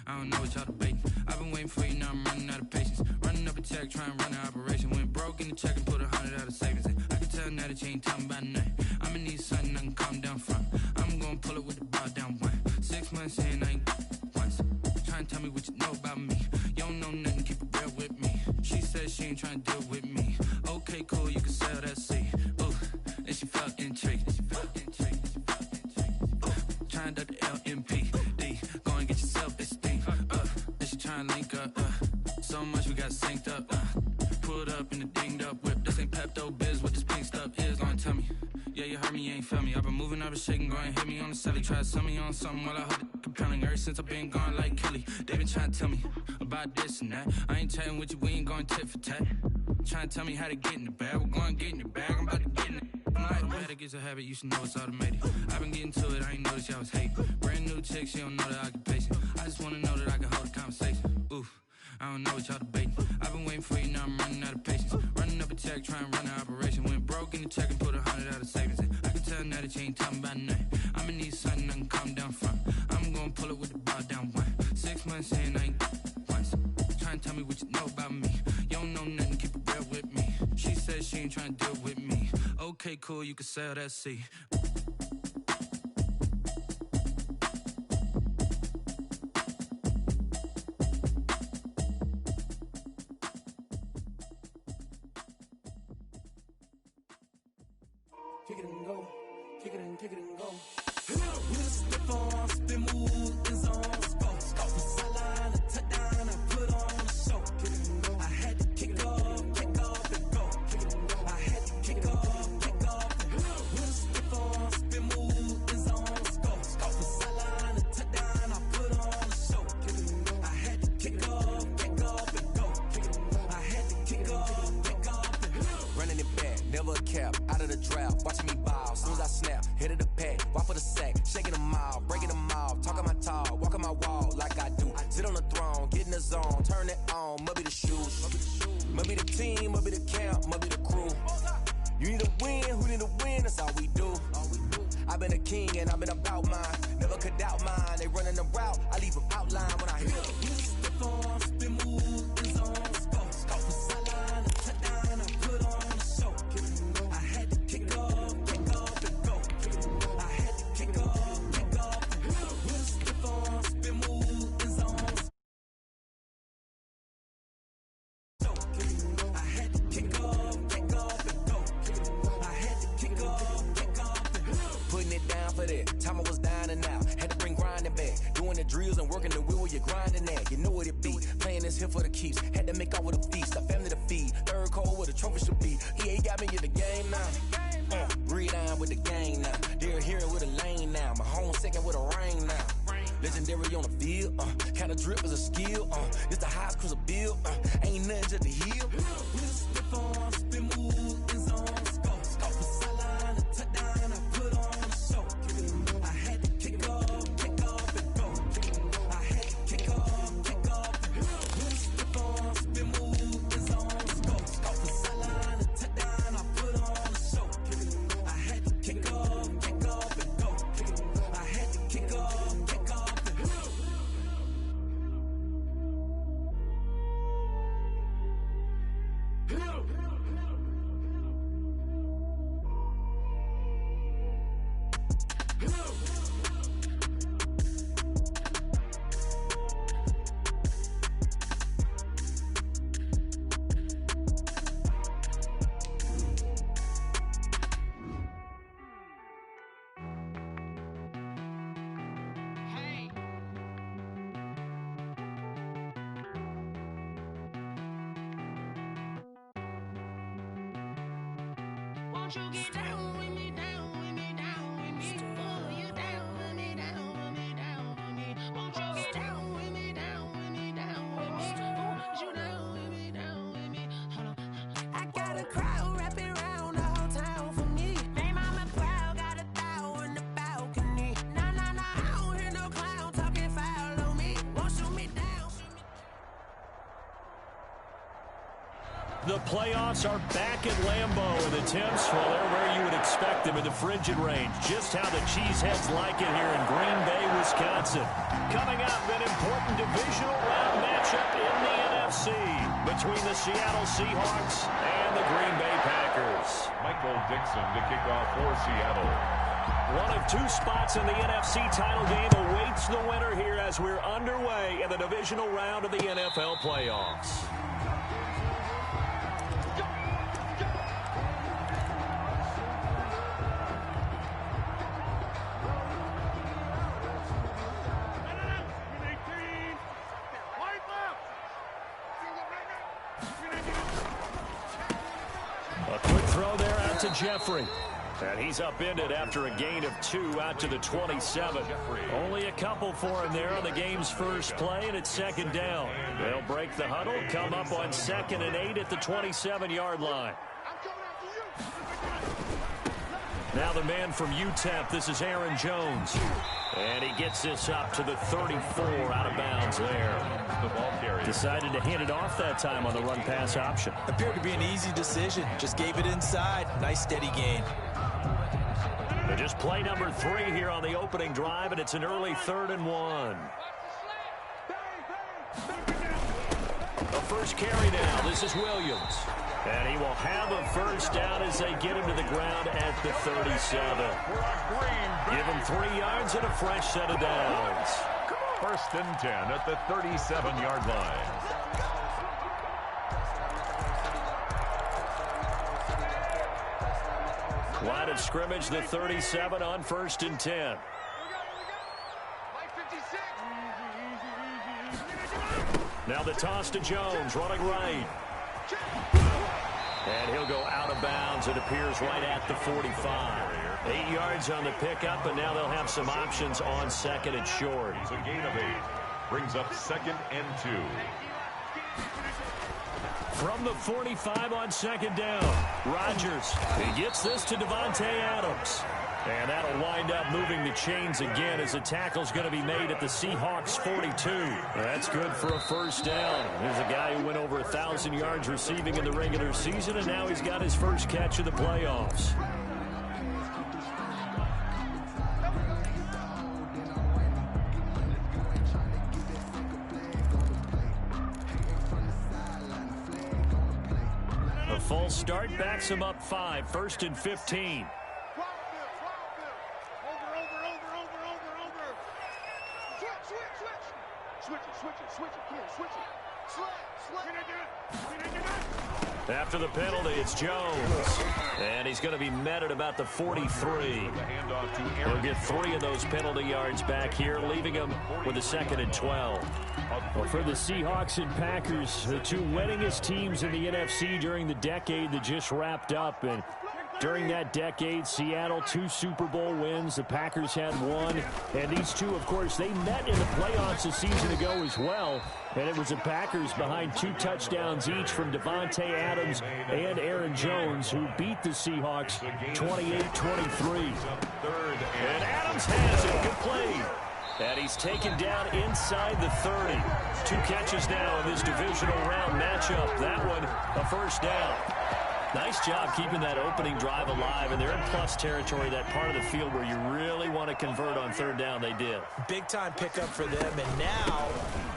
I don't know what y'all debating. I've been waiting for you, now I'm running out of patience. Running up a check, trying to run an operation. Went broke in the check and put 100 out of savings in. I can tell now that you ain't talking about nothing. I'ma need something I can calm down from. I'm gonna pull it with the bar down one. 6 months in, I ain't once. Trying to tell me what you know about me. You don't know nothing, keep it real with me. She said she ain't trying to deal with me. Okay, cool, you can sell that seed. Ooh, and she felt intrigued. Trying to the LMPD. Go and get your self-esteem. And she trying to link up. So much we got synced up. Pulled up in the dinged up whip. This ain't Pepto-Biz, what this pink stuff is. Gonna tell me. Yeah, you heard me, you ain't felt me. I've been moving, I've been shaking, go and hit me on the celly. Try to sell me on something while I hold it compelling. Ever since I've been gone like Kelly, they been trying to tell me about this and that. I ain't chatting with you, we ain't going tit for tat. Trying to tell me how to get in the bag. We're going to get in the bag, I'm about to get in it. I'm automatic, it's a habit, you should know it's automated. I've been getting to it, I ain't noticed y'all was hating. Brand new chick, she don't know the occupation. I just wanna know that I can hold a conversation. Oof, I don't know what y'all debating. I've been waiting for you, now I'm running out of patience. Running up a check, trying to run an operation. Went broke in the check and put 100 out of savings in. I can tell now that you ain't talking about nothing. I'ma need something I can calm down from. I'm gonna pull it with the bar down one. 6 months in, I ain't once. Trying to tell me what you know about me. You don't know nothing, keep it real with me. She said she ain't trying to deal with me. Okay, cool, you can sell that seed. Kick it and go, kick it and go. With a stiff on, spin move, in zone, scope. From sideline to touchdown, I put on a show. Kick it and go. I had to kick off and go. Kick it and go. I had to kick off and go. With a stiff on, spin move, in zone, scope. From sideline to touchdown, I put on a show. Kick it and go. I had to kick off and go. Kick it and go. I had to kick off and go. Running it back, never a cap, out of the drought, watching me ball. Soon as I snap, hit of the pack, walk for the sack, shaking them out, breaking them off, talking my talk, walking my wall like I do. Sit on the throne, get in the zone, turn it on, must be the shoes, must be the team, must be the camp, must be the crew. You need to win, who need to win, that's all we do. I've been a king and I've been about mine, never could doubt mine. They running the route, I leave them outline when I hit them. Stiff on, spin move, in zone, scope from sideline to touchdown, I put on a show. I had to kick off and go. I had to kick off and go. With a stiff on, spin move, in zone, I had to kick off and go. I had to kick off and go. Putting it down for that, time I was down and out. Had to bring grinding back, doing the drills and working the wheel where you're grinding at. You know what it be, playing this here for the keeps. Had to make out with a feast, a family to feed. Third cold where the trophy should be. EA got me in the game now. Breathe down with the gang now. They're here with a lane now. My home second with a rain now. Legendary on the field, kinda drip is a skill, this the highest cruiser bill, ain't nothing just the hill. With a stiff on, spin move, in zone, scope from sideline to touchdown, I put on a show. I had to kick off and go. I had to kick off and go. With a stiff on, spin move, in zone, scope from sideline to touchdown, I put on a show. I had to kick off and go. I had to kick off and go. Won't you get down with me, down with me, down with me? Oh, you down with me, down with me, down with me. Won't you get down with me, down with me, down with me? Oh, you down with me, down with me? Hold on. I got a crowd wrapping around the whole town for me. They mama proud, got a thou in the balcony. Nah, nah, nah, I don't hear no clown talking foul on me. Won't shoot me down, shoot me. The playoffs are back at Lambeau, and the temps, well, they're where you would expect them in the frigid range. Just how the Cheeseheads like it here in Green Bay, Wisconsin. Coming up, an important divisional round matchup in the NFC between the Seattle Seahawks and the Green Bay Packers. Michael Dixon to kick off for Seattle. One of two spots in the NFC title game awaits the winner here as we're underway in the divisional round of the NFL playoffs. A quick throw there out to Jeffrey. And he's upended after a gain of 2 out to the 27. Only a couple for him there on the game's first play, and it's second down. They'll break the huddle, come up on 2nd and 8 at the 27-yard line. Now the man from UTEP, this is Aaron Jones. And he gets this up to the 34 out of bounds there. The ball carrier Decided to hand it off that time on the run-pass option. Appeared to be an easy decision. Just gave it inside. Nice steady gain. Just play number 3 here on the opening drive, and it's an early 3rd and 1. The first carry now. This is Williams. And he will have a first down as they get him to the ground at the 37. Give him 3 yards and a fresh set of downs. 1st and 10 at the 37-yard line. Line of scrimmage, the 37 on 1st and 10. Now the toss to Jones, running right. And he'll go out of bounds, it appears, right at the 45. 8 yards on the pickup, and now they'll have some options on 2nd and short. It's a gain of 8. Brings up 2nd and 2. From the 45 on 2nd down, Rodgers. He gets this to Davante Adams. And that'll wind up moving the chains again as the tackle's going to be made at the Seahawks 42. That's good for a first down. There's a guy who went over 1,000 yards receiving in the regular season, and now he's got his first catch of the playoffs. A full start backs him up 5, 1st and 15. After the penalty, it's Jones. And he's going to be met at about the 43. He'll get 3 of those penalty yards back here, leaving him with a 2nd and 12. Well, for the Seahawks and Packers, the 2 winningest teams in the NFC during the decade that just wrapped up. And during that decade, Seattle 2 Super Bowl wins. The Packers had 1. And these 2, of course, they met in the playoffs a season ago as well. And it was the Packers behind 2 touchdowns each from Davante Adams and Aaron Jones, who beat the Seahawks 28-23. And Adams has it. Good play. And he's taken down inside the 30. 2 catches now in this divisional round matchup. That one, a first down. Nice job keeping that opening drive alive, and they're in plus territory, that part of the field where you really want to convert on 3rd down. They did. Big-time pickup for them, and now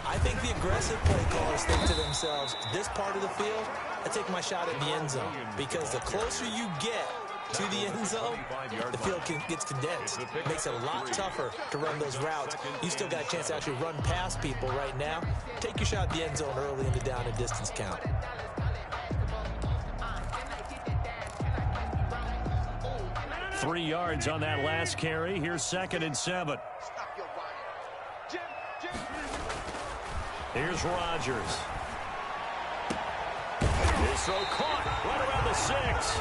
I think the aggressive play callers think to themselves, this part of the field, I take my shot at the end zone, because the closer you get to the end zone, the field gets condensed. It makes it a lot tougher to run those routes. You still got a chance to actually run past people right now. Take your shot at the end zone early in the down and distance count. Three yards on that last carry. Here's 2nd and 7. Here's Rodgers. His throw caught right around the 6.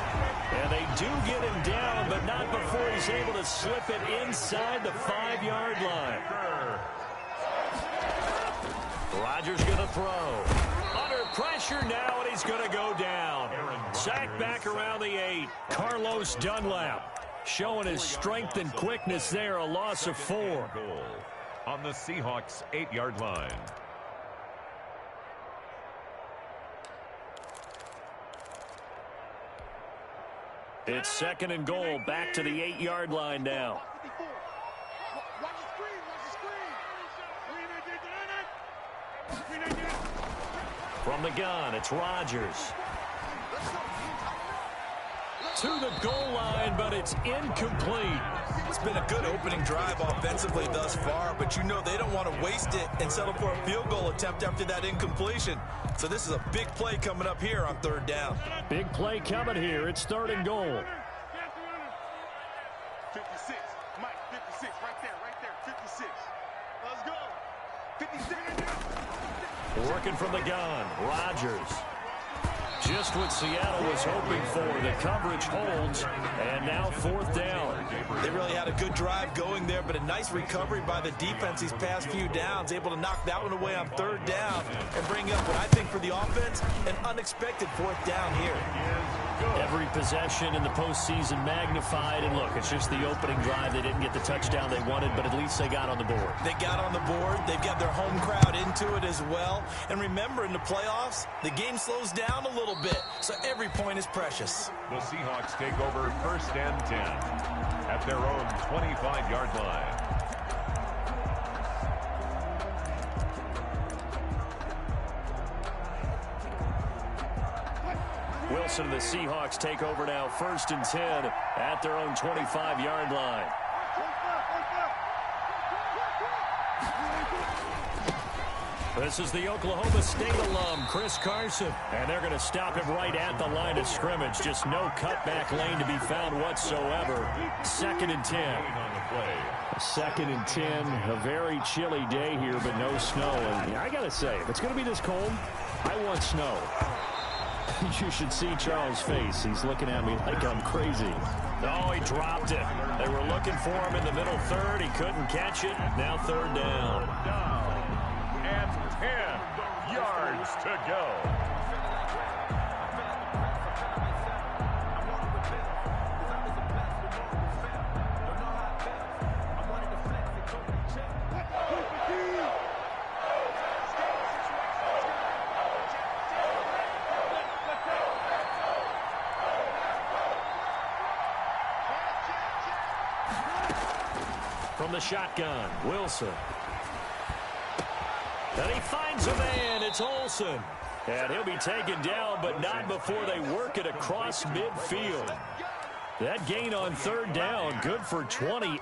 And they do get him down, but not before he's able to slip it inside the 5-yard line. Rodgers going to throw. Under pressure now, and he's going to go down. Sacked back around the 8. Carlos Dunlap showing his strength and quickness there. A loss of 4. On the Seahawks 8-yard line. It's 2nd and goal, back to the 8-yard line now. From the gun, it's Rodgers. To the goal line, but it's incomplete. It's been a good opening drive offensively thus far, but you know they don't want to waste it and settle for a field goal attempt after that incompletion. So this is a big play coming up here on 3rd down. Big play coming here. It's 3rd and goal. 56, Mike, 56, right there, 56. Let's go. 56. Working from the gun, Rodgers. Just what Seattle was hoping for. The coverage holds, and now 4th down. They really had a good drive going there, but a nice recovery by the defense these past few downs, able to knock that one away on 3rd down and bring up what I think for the offense, an unexpected 4th down here. Every possession in the postseason magnified, and look, it's just the opening drive. They didn't get the touchdown they wanted, but at least they got on the board. They got on the board. They've got their home crowd into it as well. And remember, in the playoffs, the game slows down a little bit, so every point is precious. The Seahawks take over 1st and 10 at their own 25-yard line. Wilson and the Seahawks take over now, 1st and 10 at their own 25-yard line. This is the Oklahoma State alum, Chris Carson. And they're going to stop him right at the line of scrimmage. Just no cutback lane to be found whatsoever. 2nd and 10. 2nd and 10. A very chilly day here, but no snow. And I got to say, if it's going to be this cold, I want snow. You should see Charles' face. He's looking at me like I'm crazy. Oh, he dropped it. They were looking for him in the middle 3rd. He couldn't catch it. Now 3rd down. And 10 yards to go. From the shotgun, Wilson. And he finds a man. It's Olsen. And he'll be taken down, but not before they work it across midfield. That gain on 3rd down, good for 28.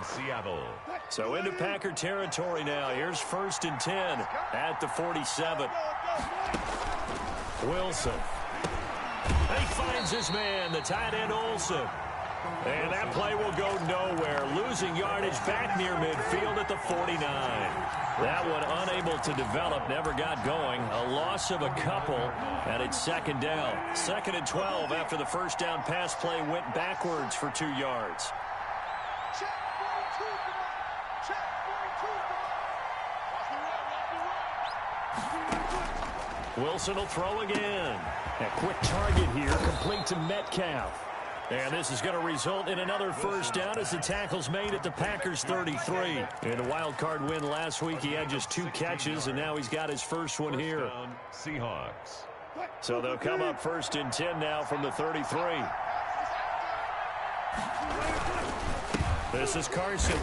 Seattle. So into Packer territory now. Here's 1st and 10 at the 47. Wilson. And he finds his man, the tight end Olsen. And that play will go nowhere. Losing yardage back near midfield at the 49. That one unable to develop, never got going. A loss of a couple, and it's 2nd down. 2nd and 12 after the 1st down pass play went backwards for 2 yards. Wilson will throw again. A quick target here, complete to Metcalf. And this is going to result in another 1st down as the tackle's made at the Packers 33. In a wild card win last week, he had just 2 catches, and now he's got his first one here. Seahawks. So they'll come up 1st and 10 now from the 33. This is Carson.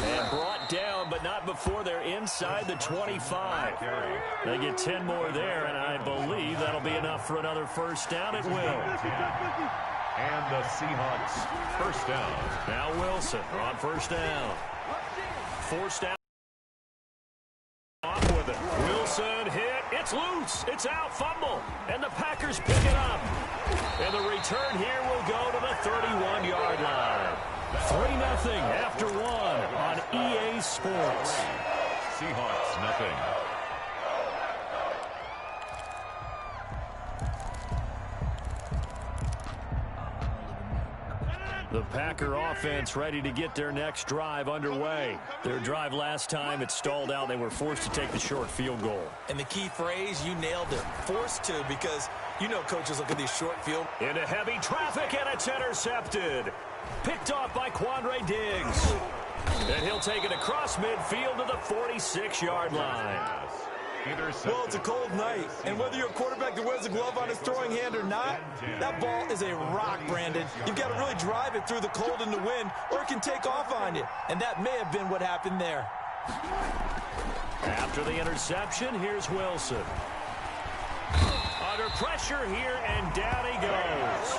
And brought down, but not before they're inside the 25. They get 10 more there, and I believe that'll be enough for another 1st down. It will. And the Seahawks 1st down. Now Wilson on 1st down. Forced out. Off with it. Wilson hit. It's loose. It's out. Fumble. And the Packers pick it up. And the return here will go to the 31-yard line. 3-0 after 1 on EA Sports. Seahawks nothing. The Packer offense ready to get their next drive underway. Their drive last time, it stalled out. They were forced to take the short field goal. And the key phrase, you nailed it. Forced to, because you know coaches look at these short field. Into heavy traffic, and it's intercepted. Picked off by Quandre Diggs. And he'll take it across midfield to the 46-yard line. Well, it's a cold night, and whether you're a quarterback that wears a glove on his throwing hand or not, that ball is a rock, Brandon. You've got to really drive it through the cold and the wind, or it can take off on you, and that may have been what happened there. After the interception, here's Wilson. Under pressure here, and down he goes.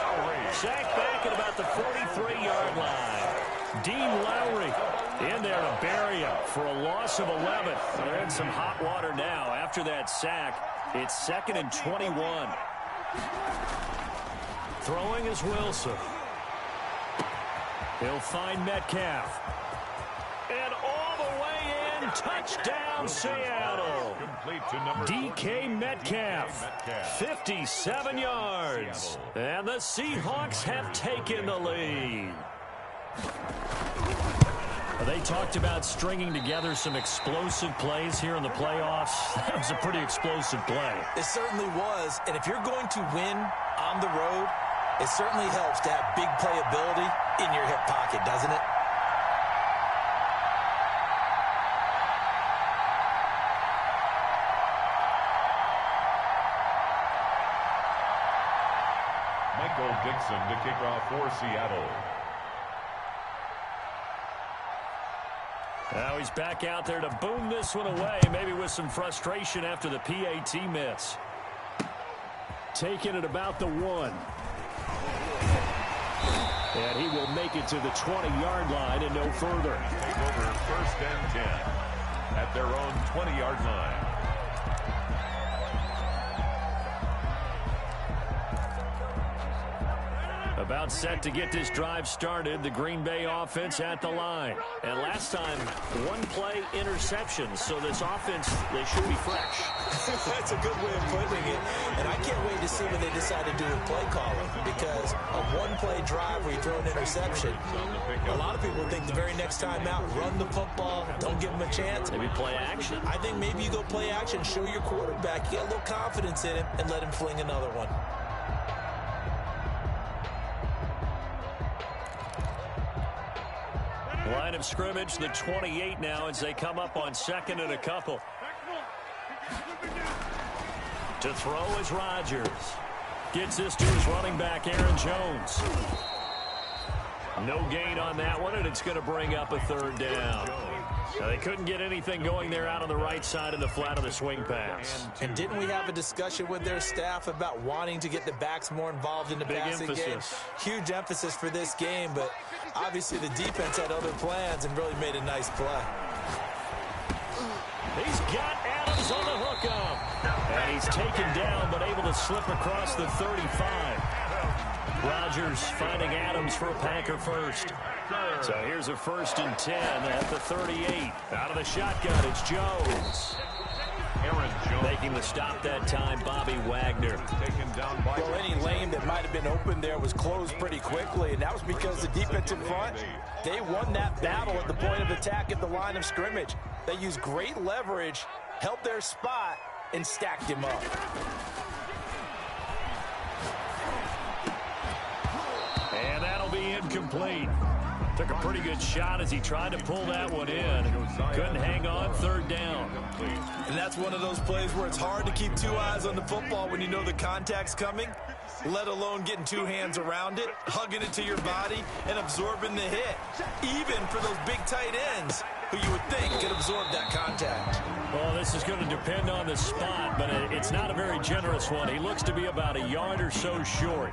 Sacked back at about the 43-yard line. Dean Lowry in there to bury him for a loss of 11. They're in some hot water now. After that sack, it's 2nd and 21. Throwing is Wilson. He'll find Metcalf. And all the way in, touchdown Seattle. DK Metcalf, 57 yards. And the Seahawks have taken the lead. They talked about stringing together some explosive plays here in the playoffs. That was a pretty explosive play. It certainly was, and if you're going to win on the road, it certainly helps to have big playability in your hip pocket, doesn't it? Michael Dixon to kick off for Seattle. Now he's back out there to boom this one away, maybe with some frustration after the PAT miss. Taking it about the 1. And he will make it to the 20-yard line and no further. Take over 1st and 10 at their own 20-yard line. About set to get this drive started, the Green Bay offense at the line. And last time, 1-play interception, so this offense, they should be fresh. That's a good way of putting it. And I can't wait to see what they decide to do with play calling, because a 1-play drive where you throw an interception, a lot of people think the very next time out, run the football, don't give them a chance. Maybe play action. I think maybe you go play action, show your quarterback, you get a little confidence in him, and let him fling another one. Line of scrimmage, the 28 now as they come up on 2nd and a couple. To throw is Rodgers. Gets this to his running back, Aaron Jones. No gain on that one, and it's going to bring up a 3rd down. Now, they couldn't get anything going there out on the right side of the flat of the swing pass. And didn't we have a discussion with their staff about wanting to get the backs more involved in the passing game? Huge emphasis for this game, but obviously the defense had other plans and really made a nice play. He's got Adams on the hookup. And he's taken down, but able to slip across the 35. Rodgers finding Adams for a Packer first. So here's a 1st and 10 at the 38. Out of the shotgun, it's Jones. Aaron Jones making the stop that time, Bobby Wagner. Taken down by any lane that might have been open there was closed pretty quickly, and that was because the defense in front, they won that battle at the point of attack at the line of scrimmage. They used great leverage, held their spot, and stacked him up. And that'll be incomplete. Took a pretty good shot as he tried to pull that one in. Couldn't hang on, 3rd down. And that's one of those plays where it's hard to keep 2 eyes on the football when you know the contact's coming, let alone getting 2 hands around it, hugging it to your body, and absorbing the hit. Even for those big tight ends who you would think could absorb that contact. Well, this is going to depend on the spot, but it's not a very generous one. He looks to be about a yard or so short.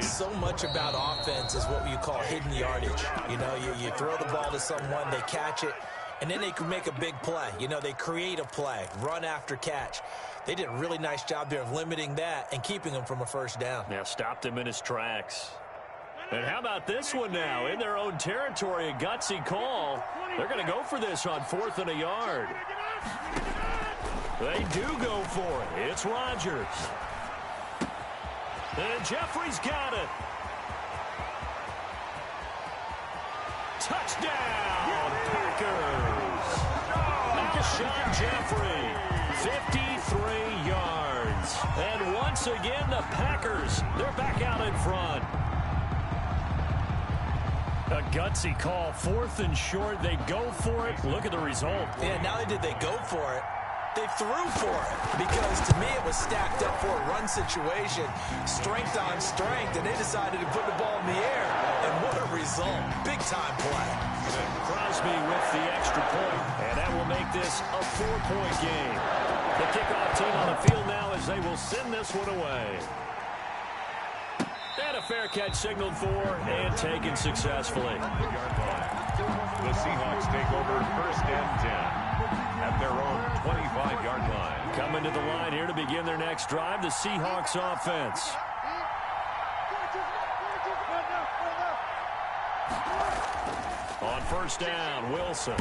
So much about offense is what you call hidden yardage. You know, you throw the ball to someone, they catch it, and then they can make a big play. You know, they create a play, run after catch. They did a really nice job there of limiting that and keeping him from a 1st down. Yeah, stopped him in his tracks. And how about this one now? In their own territory, a gutsy call. They're going to go for this on 4th and a yard. They do go for it. It's Rodgers. And Jeffrey's got it. Touchdown, Packers. Alshon Jeffrey, 53 yards. And once again, the Packers, they're back out in front. A gutsy call, 4th and short. They go for it. Look at the result. Yeah, not only did they go for it, They threw for it because, to me, it was stacked up for a run situation, strength on strength, and they decided to put the ball in the air. And what a result. Big-time play. Crosby with the extra point, and that will make this a 4-point game. The kickoff team on the field now as they will send this one away. And a fair catch signaled for and taken successfully. The Seahawks take over 1st and 10 at their own 25-yard line. Coming to the line here to begin their next drive, the Seahawks offense. On 1st down, Wilson.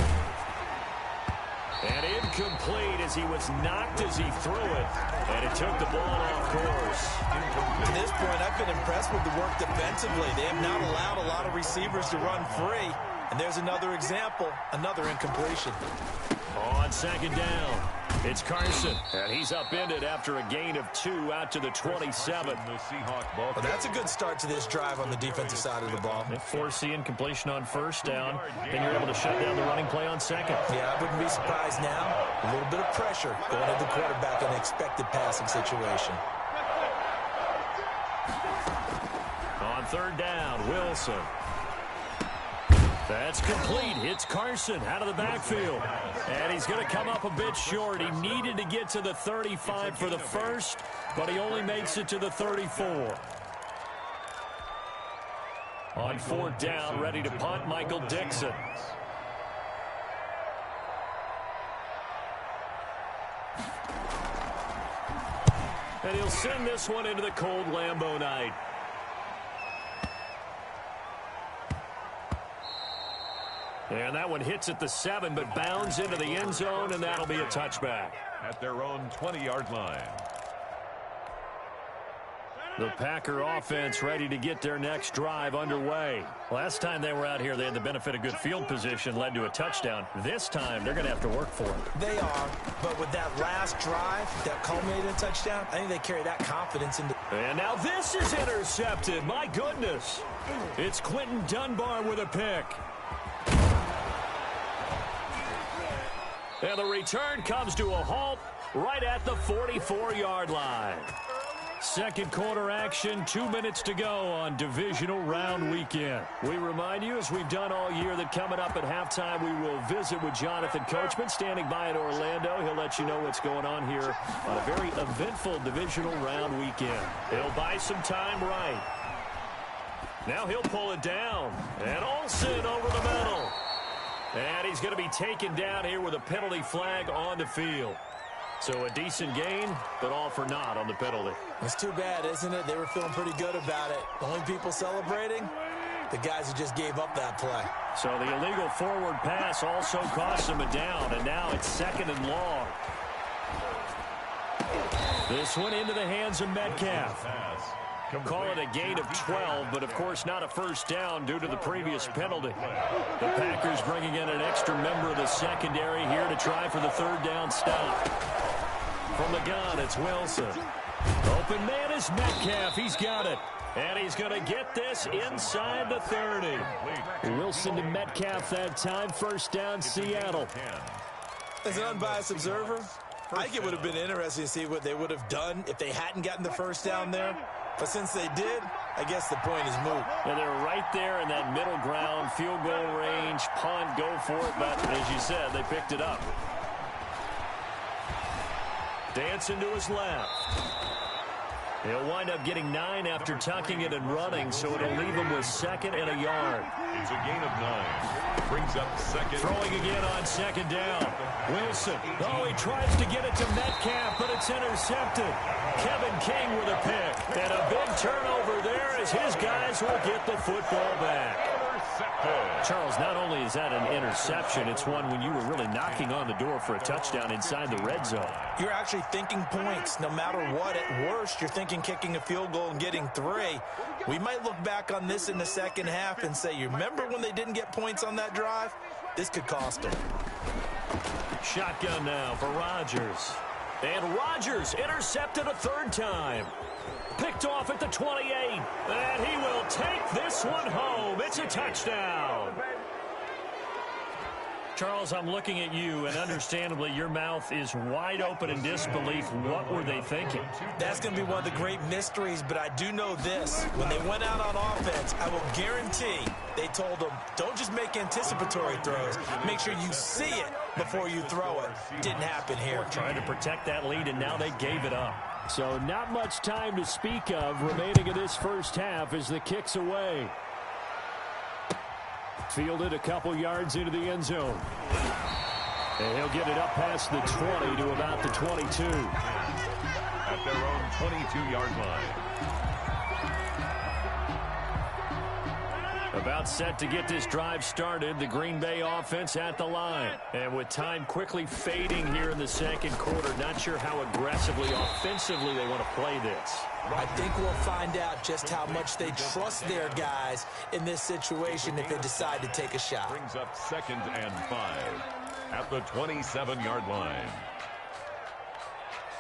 And incomplete as he was knocked as he threw it. And it took the ball off course. To this point, I've been impressed with the work defensively. They have not allowed a lot of receivers to run free. And there's another example, another incompletion. On 2nd down, it's Carson. And he's upended after a gain of 2 out to the 27. Well, that's a good start to this drive on the defensive side of the ball. They force the incompletion on 1st down. Then you're able to shut down the running play on 2nd. Yeah, I wouldn't be surprised now. A little bit of pressure going to the quarterback in an expected passing situation. On 3rd down, Wilson. That's complete. It's Carson out of the backfield. And he's going to come up a bit short. He needed to get to the 35 for the first, but he only makes it to the 34. On 4th down, ready to punt, Michael Dixon. And he'll send this one into the cold Lambeau night. And that one hits at the 7, but bounds into the end zone, and that'll be a touchback. At their own 20-yard line. The Packer offense ready to get their next drive underway. Last time they were out here, they had the benefit of good field position, led to a touchdown. This time, they're going to have to work for it. They are, but with that last drive that culminated in a touchdown, I think they carry that confidence into... And now this is intercepted. My goodness. It's Quentin Dunbar with a pick. And the return comes to a halt right at the 44-yard line. Second quarter action, 2 minutes to go on Divisional Round Weekend. We remind you, as we've done all year, that coming up at halftime, we will visit with Jonathan Coachman, standing by in Orlando. He'll let you know what's going on here on a very eventful Divisional Round Weekend. He'll buy some time right. Now he'll pull it down. And Olsen over the middle. And he's going to be taken down here with a penalty flag on the field. So a decent gain, but all for naught on the penalty. It's too bad, isn't it? They were feeling pretty good about it. The only people celebrating, the guys who just gave up that play. So the illegal forward pass also cost him a down, and now it's 2nd and long. This one into the hands of Metcalf. Call it a gain of 12, but of course not a first down due to the previous penalty. The Packers bringing in an extra member of the secondary here to try for the 3rd down stop. From the gun, it's Wilson. Open man is Metcalf. He's got it. And he's going to get this inside the 30. Wilson to Metcalf that time. 1st down, Seattle. As an unbiased observer, I think it would have been interesting to see what they would have done if they hadn't gotten the first down there. But since they did, I guess the point is moot. And they're right there in that middle ground, field goal range, punt, go for it. But as you said, they picked it up. Dancing to his left. He'll wind up getting 9 after tucking it and running, so it'll leave him with 2nd and a yard. It's a gain of 9. Brings up 2nd. Throwing again on 2nd down. Wilson. Oh, he tries to get it to Metcalf, but it's intercepted. Kevin King with a pick. And a big turnover there as his guys will get the football back. Charles, not only is that an interception, it's one when you were really knocking on the door for a touchdown inside the red zone. You're actually thinking points. No matter what, at worst, you're thinking kicking a field goal and getting 3. We might look back on this in the second half and say, you remember when they didn't get points on that drive? This could cost them. Shotgun now for Rodgers. And Rodgers intercepted a 3rd time. Picked off at the 28. And he will take this one home. It's a touchdown. Charles, I'm looking at you, and understandably, your mouth is wide open in disbelief. What were they thinking? That's going to be one of the great mysteries, but I do know this. When they went out on offense, I will guarantee they told them, don't just make anticipatory throws. Make sure you see it before you throw it. Didn't happen here. Trying to protect that lead, and now they gave it up. So not much time to speak of remaining in this first half as the kick's away. Fielded a couple yards into the end zone. And he'll get it up past the 20 to about the 22. At their own 22-yard line. About set to get this drive started, the Green Bay offense at the line. And with time quickly fading here in the second quarter, not sure how aggressively, offensively they want to play this. I think we'll find out just how much they trust their guys in this situation if they decide to take a shot. Brings up 2nd and 5 at the 27-yard line.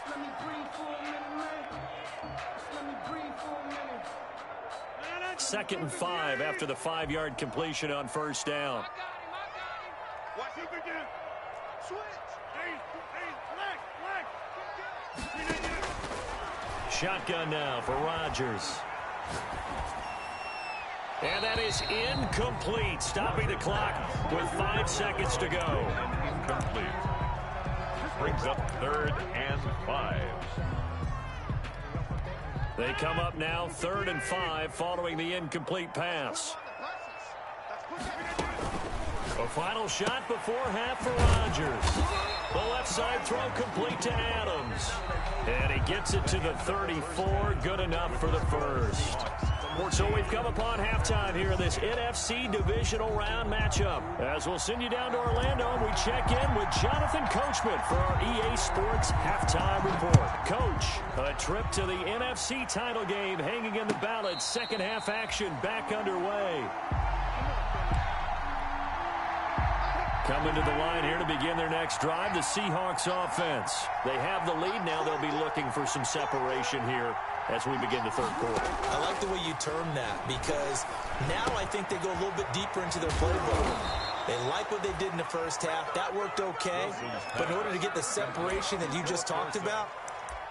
Let me breathe for a minute, man. Let me breathe for a minute. 2nd and 5 after the 5-yard completion on first down. Watch him again. Switch. Hey, black. Shotgun now for Rodgers. And that is incomplete, stopping the clock with 5 seconds to go. Incomplete. Brings up 3rd and 5. They come up now 3rd and 5 following the incomplete pass. A final shot before half for Rodgers. The left side throw complete to Adams. And he gets it to the 34. Good enough for the first. So we've come upon halftime here in this NFC Divisional Round matchup. As we'll send you down to Orlando, and we check in with Jonathan Coachman for our EA Sports Halftime Report. Coach, a trip to the NFC title game hanging in the balance. Second half action back underway. Coming to the line here to begin their next drive, the Seahawks offense. They have the lead now. They'll be looking for some separation here as we begin the third quarter. I like the way you term that because now I think they go a little bit deeper into their playbook. They like what they did in the first half. That worked okay. But in order to get the separation that you just talked about,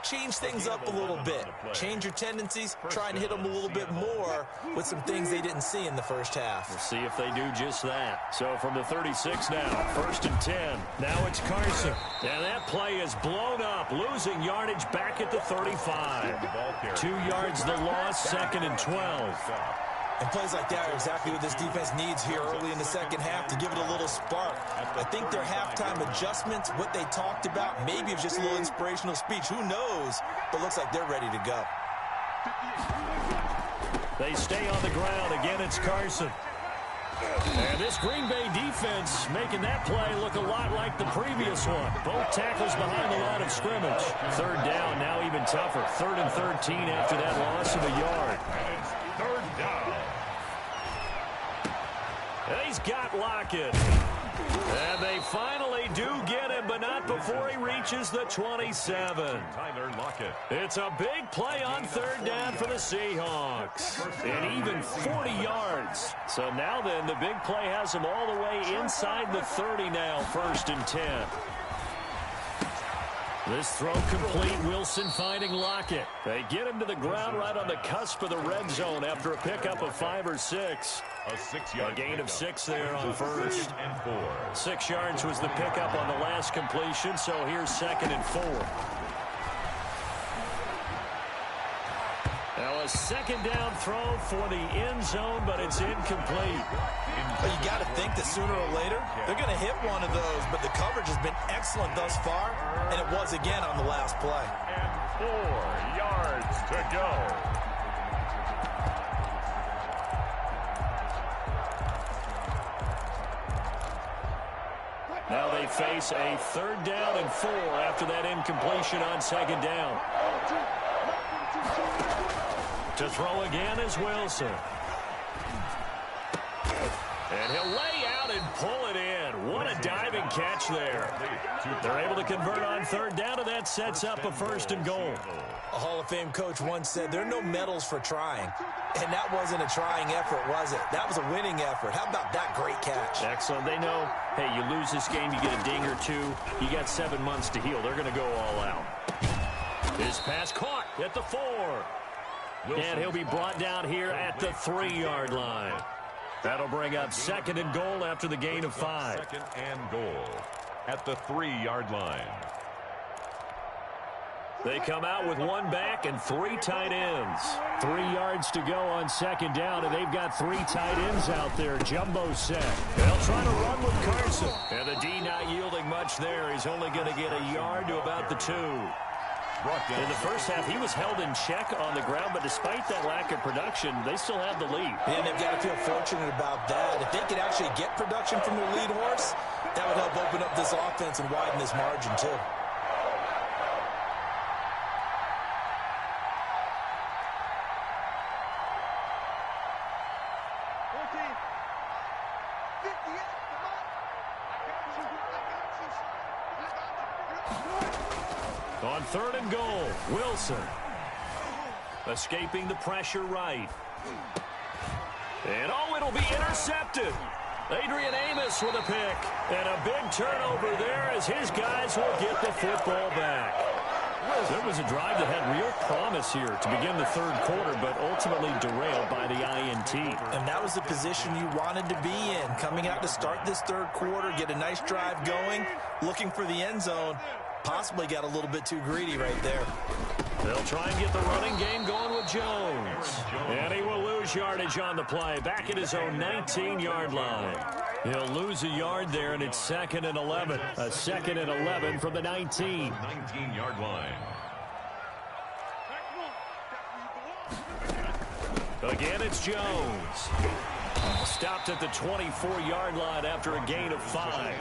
change things up a little bit. Change your tendencies. Try and hit them a little bit more with some things they didn't see in the first half. We'll see if they do just that. So from the 36 now, 1st and 10. Now it's Carson. And that play is blown up, losing yardage back at the 35. 2 yards the loss, 2nd and 12. And plays like that are exactly what this defense needs here early in the second half to give it a little spark. I think their halftime adjustments, what they talked about, maybe it's just a little inspirational speech. Who knows? But looks like they're ready to go. They stay on the ground. Again, it's Carson. And this Green Bay defense making that play look a lot like the previous one. Both tackles behind the line of scrimmage. 3rd down, now even tougher. 3rd and 13 after that loss of a yard. And it's 3rd down. He's got Lockett. And they finally do get him, but not before he reaches the 27. Tyler Lockett. It's a big play on 3rd down for the Seahawks. And even 40 yards. So now then, the big play has him all the way inside the 30 now, 1st and 10. This throw complete, Wilson finding Lockett. They get him to the ground right on the cusp of the red zone after a pickup of 5 or 6. A 6-yard gain of 6 there on 1st. And 4. 6 yards was the pickup on the last completion, so here's 2nd and 4. Now a 2nd down throw for the end zone, but it's incomplete. Well, you got to think that sooner or later, they're going to hit one of those, but the coverage has been excellent thus far, and it was again on the last play. And 4 yards to go. Now they face a 3rd down and 4 after that incompletion on 2nd down. To throw again is Wilson. And he'll lay out and pull it in. What a diving catch there. They're able to convert on third down, and that sets up a 1st and goal. A Hall of Fame coach once said, there are no medals for trying. And that wasn't a trying effort, was it? That was a winning effort. How about that great catch? Excellent. They know, hey, you lose this game, you get a ding or two. You got 7 months to heal. They're going to go all out. His pass caught at the 4. And he'll be brought down here at the 3-yard line. That'll bring up 2nd and goal after the gain of 5. 2nd and goal at the 3-yard line. They come out with 1 back and 3 tight ends. 3 yards to go on 2nd down, and they've got 3 tight ends out there. Jumbo set. They'll try to run with Carson. And the D not yielding much there. He's only going to get a yard to about the 2. In the first half, he was held in check on the ground, but despite that lack of production, they still have the lead. And they've got to feel fortunate about that. If they could actually get production from their lead horse, that would help open up this offense and widen this margin, too. On 3rd and goal, Wilson. Escaping the pressure right. And, oh, it'll be intercepted. Adrian Amos with a pick. And a big turnover there as his guys will get the football back. There was a drive that had real promise here to begin the 3rd quarter, but ultimately derailed by the INT. And that was the position you wanted to be in. Coming out to start this 3rd quarter, get a nice drive going, looking for the end zone. Possibly got a little bit too greedy right there. They'll try and get the running game going with Jones. And he will lose yardage on the play. Back at his own 19-yard line. He'll lose a yard there, and it's 2nd and 11. A 2nd and 11 from the 19. 19-yard line. Again, it's Jones. Stopped at the 24-yard line after a gain of 5.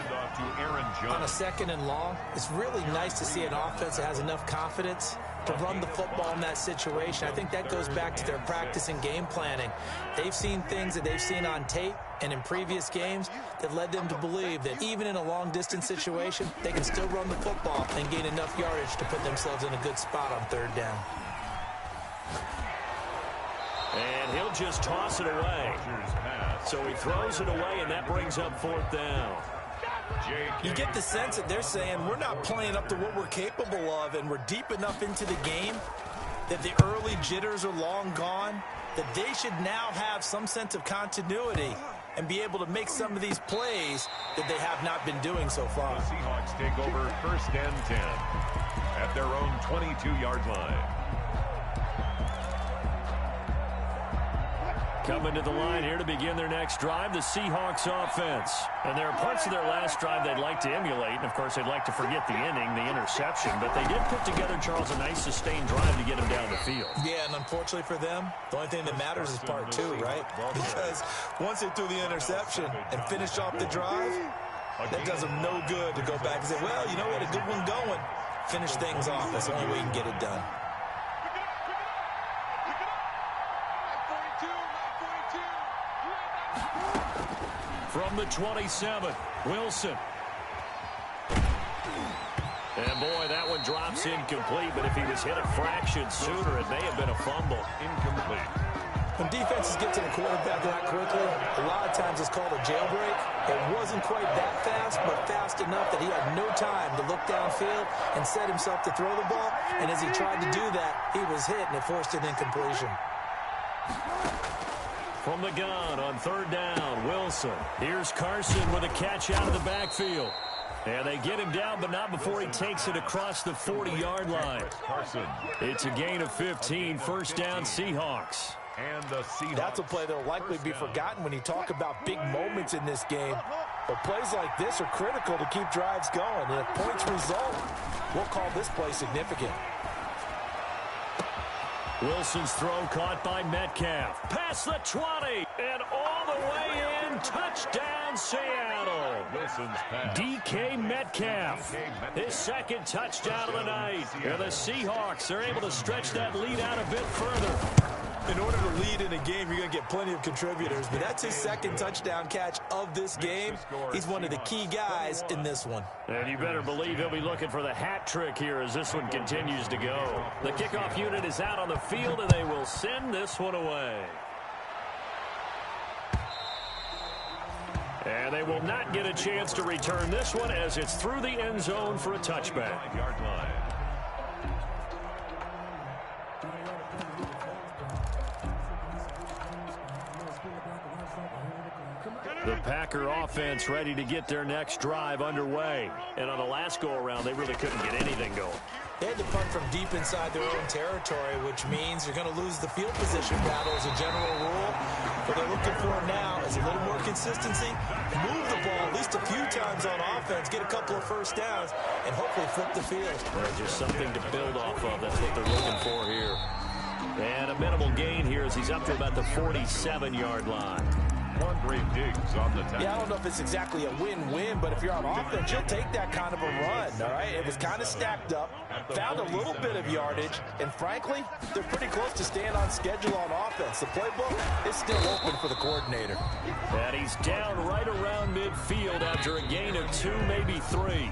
On a 2nd and long, it's really nice to see an offense that has enough confidence to run the football in that situation. I think that goes back to their practice and game planning. They've seen things that they've seen on tape and in previous games that led them to believe that even in a long-distance situation, they can still run the football and gain enough yardage to put themselves in a good spot on 3rd down. And he'll just toss it away. So he throws it away, and that brings up 4th down. You get the sense that they're saying we're not playing up to what we're capable of, and we're deep enough into the game that the early jitters are long gone, that they should now have some sense of continuity and be able to make some of these plays that they have not been doing so far. The Seahawks take over 1st and 10 at their own 22-yard line. Coming to the line here to begin their next drive, the Seahawks offense. And there are parts of their last drive they'd like to emulate. And, of course, they'd like to forget the inning, the interception. But they did put together, Charles, a nice sustained drive to get him down the field. Yeah, and unfortunately for them, the only thing that matters is part 2, right? Because once they threw the interception and finished off the drive, that does them no good to go back and say, well, you know what, a good one going. Finish things off. That's the only way you can get it done. From the 27, Wilson. And, boy, that one drops incomplete, but if he was hit a fraction sooner, it may have been a fumble. Incomplete. When defenses get to the quarterback that quickly, a lot of times it's called a jailbreak. It wasn't quite that fast, but fast enough that he had no time to look downfield and set himself to throw the ball. And as he tried to do that, he was hit, and it forced an incompletion. From the gun on 3rd down, Wilson. Here's Carson with a catch out of the backfield. And they get him down, but not before he takes it across the 40-yard line. Carson. It's a gain of 15, 1st down Seahawks. And the Seahawks. That's a play that will likely be forgotten when you talk about big moments in this game. But plays like this are critical to keep drives going. And if points result, we'll call this play significant. Wilson's throw caught by Metcalf. Past the 20 and all the way in. Touchdown, Seattle. Wilson's pass. DK Metcalf. His 2nd touchdown of the night. And the Seahawks are able to stretch that lead out a bit further. In order to lead in a game, you're going to get plenty of contributors, but that's his second touchdown catch of this game. He's one of the key guys in this one. And you better believe he'll be looking for the hat trick here as this one continues to go. The kickoff unit is out on the field, and they will send this one away. And they will not get a chance to return this one as it's through the end zone for a touchback. 5-yard line. The Packer offense ready to get their next drive underway. And on the last go-around, they really couldn't get anything going. They had to punt from deep inside their own territory, which means you're going to lose the field position battle as a general rule. What they're looking for now is a little more consistency, move the ball at least a few times on offense, get a couple of first downs, and hopefully flip the field. Just something to build off of. That's what they're looking for here. And a minimal gain here as he's up to about the 47-yard line. Diggs on the tackle. Yeah, I don't know if it's exactly a win-win, but if you're on offense, you'll take that kind of a run, all right? It was kind of stacked up, found a little bit of yardage, and frankly, they're pretty close to staying on schedule on offense. The playbook is still open for the coordinator. And he's down right around midfield after a gain of 2, maybe 3.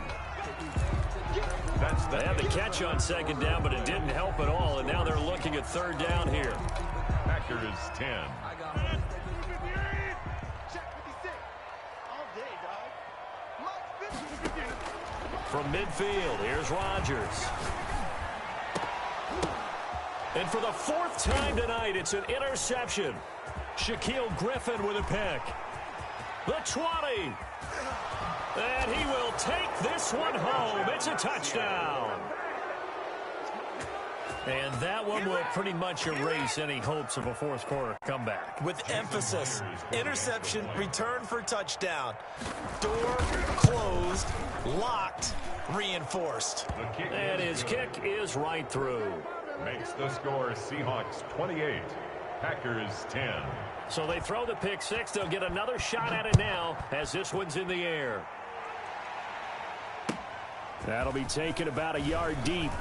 They had the catch on second down, but it didn't help at all, and now they're looking at third down here. Packers 10. From midfield, here's Rodgers. And for the 4th time tonight, it's an interception. Shaquille Griffin with a pick. The 20. And he will take this one home. It's a touchdown. And that one will pretty much erase any hopes of a fourth quarter comeback. With emphasis, interception, return for touchdown. Door closed, locked, reinforced. And his kick is right through. Makes the score Seahawks 28, Packers 10. So they throw the pick six. They'll get another shot at it now as this one's in the air. That'll be taken about a yard deep.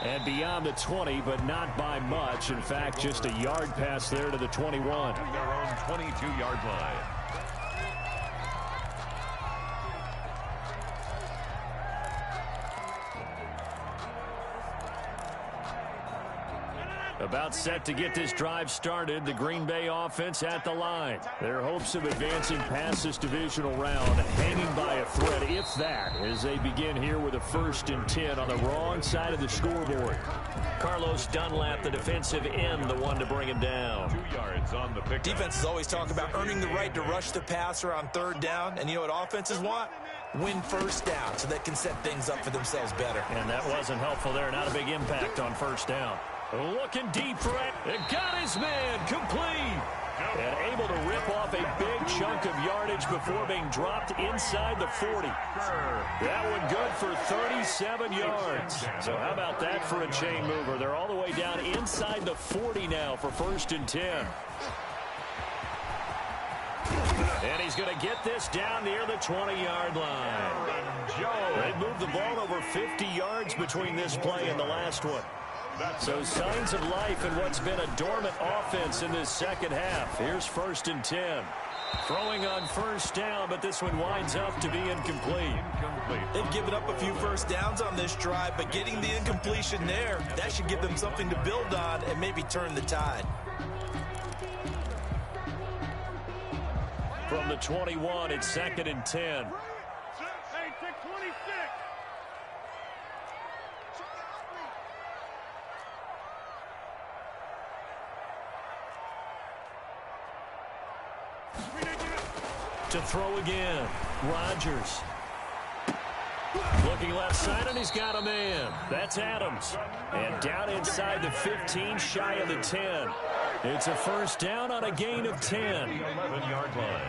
And beyond the 20, but not by much. In fact, just a yard pass there to the 21. Their own 22-yard line. About set to get this drive started. The Green Bay offense at the line. Their hopes of advancing past this divisional round hanging by a thread, if that, as they begin here with a 1st and 10 on the wrong side of the scoreboard. Carlos Dunlap, the defensive end, the one to bring him down. 2 yards on the pick. Defenses always talk about earning the right to rush the passer on 3rd down. And you know what offenses want? Win 1st down so they can set things up for themselves better. And that wasn't helpful there. Not a big impact on 1st down. Looking deep for it. It got his man complete. And able to rip off a big chunk of yardage before being dropped inside the 40. That one good for 37 yards. So how about that for a chain mover? They're all the way down inside the 40 now for 1st and 10. And he's going to get this down near the 20-yard line. They moved the ball over 50 yards between this play and the last one. So signs of life in what's been a dormant offense in this second half. Here's 1st and 10. Throwing on 1st down, but this one winds up to be incomplete. They've given up a few 1st downs on this drive, but getting the incompletion there, that should give them something to build on and maybe turn the tide. From the 21, it's 2nd and 10. To throw again, Rodgers. Looking left side, and he's got a man. That's Adams. And down inside the 15, shy of the 10. It's a 1st down on a gain of 10. 11-yard line.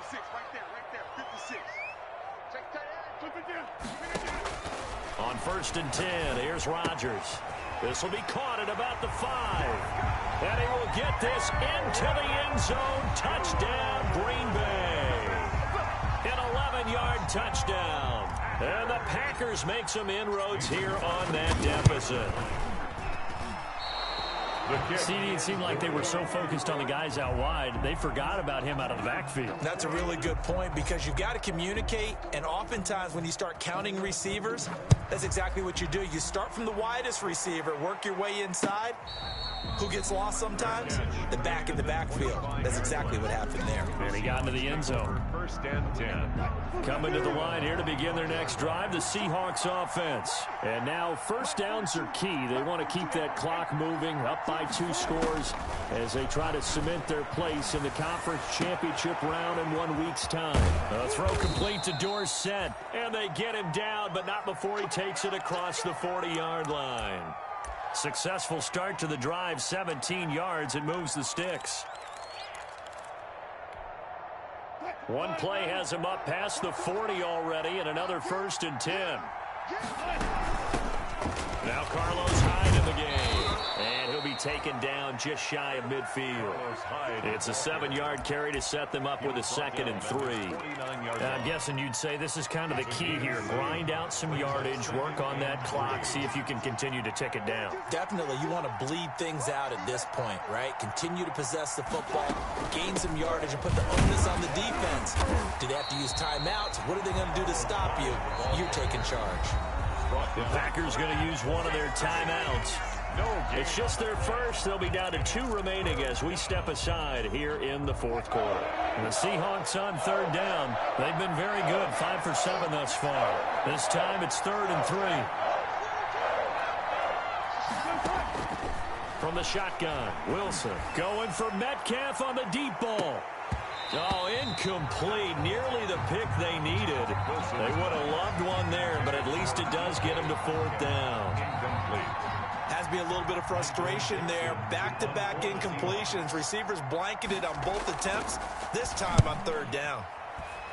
56, right there, 56. Check that, flip it down. On 1st and 10, here's Rodgers. This will be caught at about the 5. And he will get this into the end zone. Touchdown, Green Bay. An 11-yard touchdown. And the Packers make some inroads here on that deficit. CD, it seemed like they were so focused on the guys out wide, they forgot about him out of the backfield. That's a really good point because you've got to communicate, and oftentimes when you start counting receivers, that's exactly what you do. You start from the widest receiver, work your way inside. Who gets lost sometimes? The back in the backfield. That's exactly what happened there. And he got into the end zone. First and 10. Coming to the line here to begin their next drive, the Seahawks offense. And now first downs are key. They want to keep that clock moving, up by 2 scores as they try to cement their place in the conference championship round in 1 week's time. A throw complete to Dorsett, and they get him down, but not before he takes it across the 40-yard line. Successful start to the drive, 17 yards, and moves the sticks. One play has him up past the 40 already, and another first and 10. Now Carlos Hyde in the game, and he'll be taken down just shy of midfield. It's a 7-yard carry to set them up with a 2nd and 3. I'm guessing you'd say this is kind of the key here. Grind out some yardage, work on that clock, see if you can continue to tick it down. Definitely, you want to bleed things out at this point, right? Continue to possess the football, gain some yardage, and put the onus on the defense. Do they have to use timeouts? What are they going to do to stop you? You're taking charge. The Packers going to use one of their timeouts. It's just their first. They'll be down to 2 remaining as we step aside here in the 4th quarter. And the Seahawks on 3rd down. They've been very good, 5 for 7 thus far. This time it's 3rd and 3. From the shotgun, Wilson going for Metcalf on the deep ball. Oh, incomplete. Nearly the pick they needed. They would have loved one there, but at least it does get them to 4th down. Incomplete. Has to be a little bit of frustration there. Back-to-back incompletions. Receivers blanketed on both attempts. This time on 3rd down.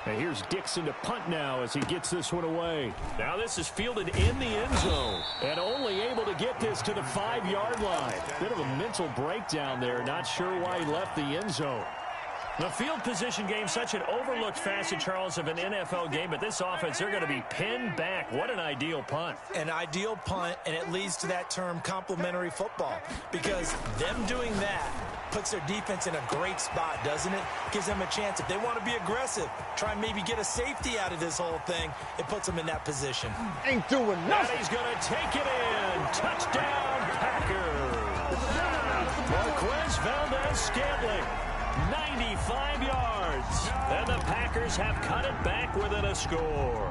And here's Dixon to punt now as he gets this one away. Now this is fielded in the end zone and only able to get this to the 5-yard line. Bit of a mental breakdown there. Not sure why he left the end zone. The field position game, such an overlooked facet, Charles, of an NFL game. But this offense, they're going to be pinned back. What an ideal punt. An ideal punt, and it leads to that term complementary football. Because them doing that puts their defense in a great spot, doesn't it? Gives them a chance. If they want to be aggressive, try and maybe get a safety out of this whole thing, it puts them in that position. Ain't doing nothing. And he's going to take it in. Touchdown, Packers. Marquez Valdez-Scantling. 95 yards, and the Packers have cut it back within a score.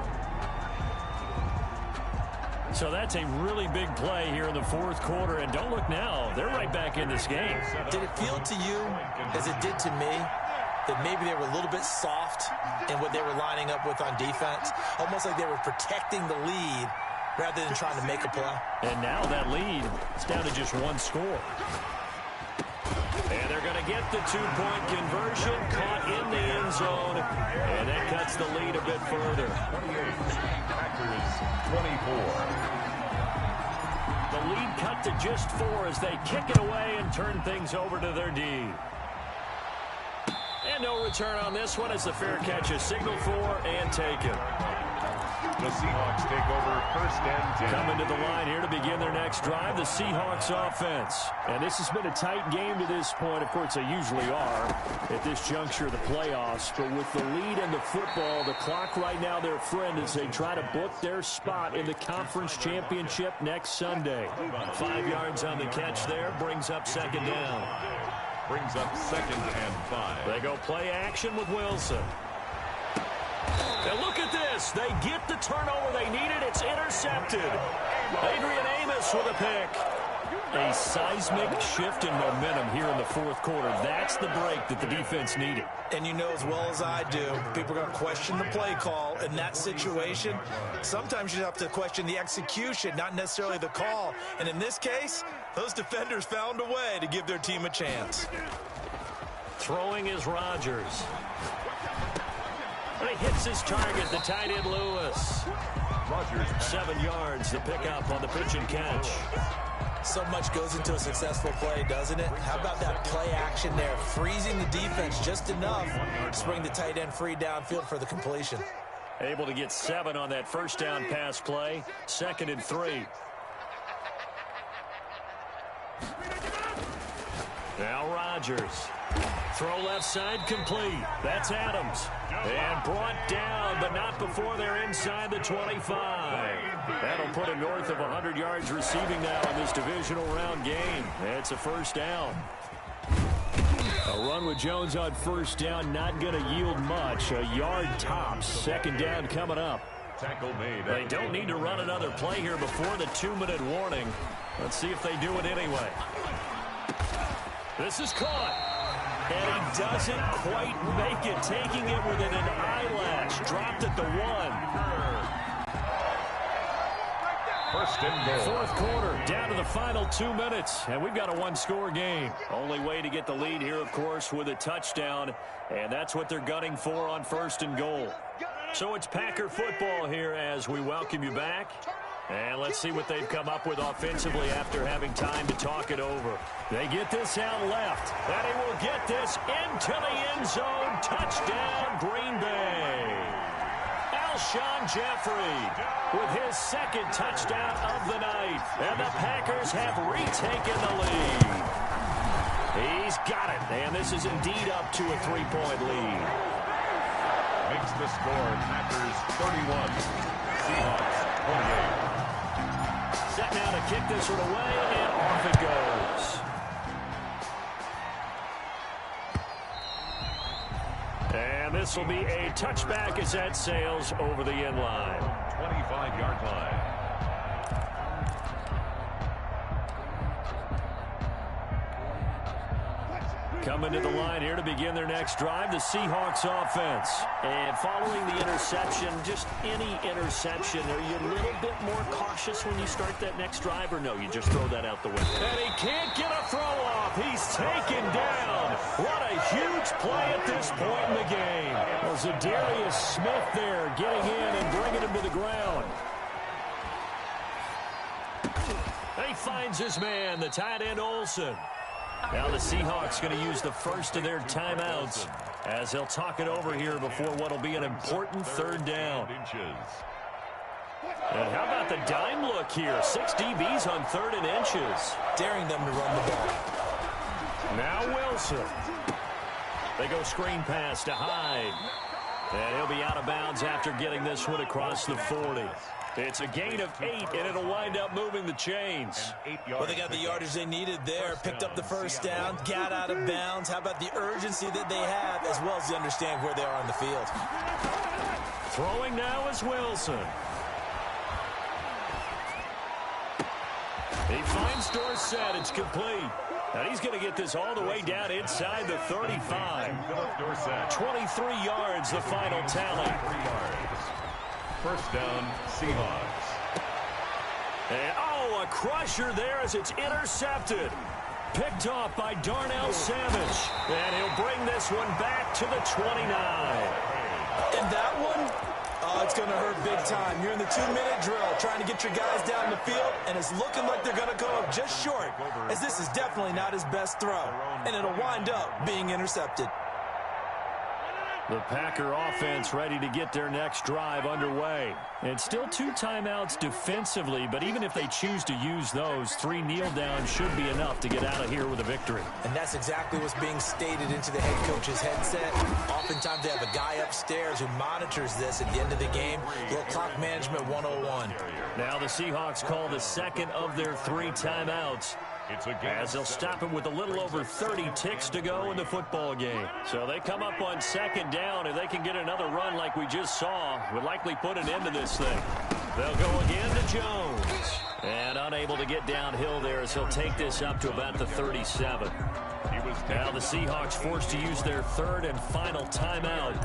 So that's a really big play here in the 4th quarter, and don't look now, they're right back in this game. Did it feel to you, as it did to me, that maybe they were a little bit soft in what they were lining up with on defense? Almost like they were protecting the lead rather than trying to make a play. And now that lead is down to just 1 score. And they're going to get the 2-point conversion, caught in the end zone, and that cuts the lead a bit further. 28, Packers 24. The lead cut to just 4 as they kick it away and turn things over to their D. And no return on this one as the fair catch is signaled for and taken. The Seahawks take over 1st and 10. Coming to the line here to begin their next drive, the Seahawks offense. And this has been a tight game to this point. Of course, they usually are at this juncture of the playoffs. But with the lead in the football, the clock right now their friend as they try to book their spot in the conference championship next Sunday. 5 yards on the catch there, brings up 2nd down. Brings up 2nd and 5. They go play action with Wilson. And look at this. They get the turnover they needed. It's intercepted. Adrian Amos with a pick. A seismic shift in momentum here in the 4th quarter. That's the break that the defense needed. And you know as well as I do, people are going to question the play call in that situation. Sometimes you have to question the execution, not necessarily the call. And in this case, those defenders found a way to give their team a chance. Throwing is Rodgers. And he hits his target, the tight end Lewis. Rodgers 7 yards, the pickup on the pitch and catch. So much goes into a successful play, doesn't it? How about that play action there, freezing the defense just enough to bring the tight end free downfield for the completion. Able to get 7 on that first down pass play, 2nd and 3. Now Rodgers. Throw left side complete. That's Adams. And brought down, but not before they're inside the 25. That'll put him north of 100 yards receiving now in this divisional round game. It's a first down. A run with Jones on first down, not going to yield much. A yard tops. Second down coming up. Tackle made. They don't need to run another play here before the 2-minute warning. Let's see if they do it anyway. This is caught. And he doesn't quite make it, taking it within an eyelash. Dropped at the 1. First and goal. Fourth quarter, down to the final 2 minutes, and we've got a one-score game. Only way to get the lead here, of course, with a touchdown, and that's what they're gunning for on first and goal. So it's Packer football here as we welcome you back. And let's see what they've come up with offensively after having time to talk it over. They get this out left, and he will get this into the end zone. Touchdown, Green Bay. Alshon Jeffrey with his second touchdown of the night. And the Packers have retaken the lead. He's got it, and this is indeed up to a 3-point lead. Makes the score Packers 31, Seahawks 28. Set now to kick this one away, and off it goes. And this will be a touchback as that sails over the end line. 25-yard line. Coming to the line here to begin their next drive, the Seahawks offense. And following the interception, just any interception, are you a little bit more cautious when you start that next drive, or no, you just throw that out the window? And he can't get a throw off. He's taken down. What a huge play at this point in the game. Well, Zadarius Smith there getting in and bringing him to the ground. He finds his man, the tight end Olsen. Now the Seahawks going to use the first of their timeouts as they'll talk it over here before what will be an important third down. And how about the dime look here? 6 DBs on 3rd and inches. Daring them to run the ball. Now Wilson. They go screen pass to Hyde. And he'll be out of bounds after getting this one across the 40. It's a gain of 8, and it'll wind up moving the chains. Well, they got the yardage they needed there, picked up the first down, got out of bounds. How about the urgency that they have, as well as they understand where they are on the field. Throwing now is Wilson. He finds Dorsett. It's complete. And he's going to get this all the way down inside the 35. 23 yards, the final tally. First down, Seahawks. And, oh, a crusher there as it's intercepted. Picked off by Darnell Savage. And he'll bring this one back to the 29. And that one, oh, it's going to hurt big time. You're in the 2-minute drill trying to get your guys down the field, and it's looking like they're going to go up just short, as this is definitely not his best throw. And it'll wind up being intercepted. The Packer offense ready to get their next drive underway. And still 2 timeouts defensively, but even if they choose to use those, 3 kneel downs should be enough to get out of here with a victory. And that's exactly what's being stated into the head coach's headset. Oftentimes they have a guy upstairs who monitors this at the end of the game. Little clock management 101. Now the Seahawks call the second of their 3 timeouts, as they'll stop it with a little over 30 ticks to go in the football game. So they come up on second down. If they can get another run like we just saw, would likely put an end to this thing. They'll go again to Jones. And unable to get downhill there as he'll take this up to about the 37. Now the Seahawks forced to use their 3rd and final timeout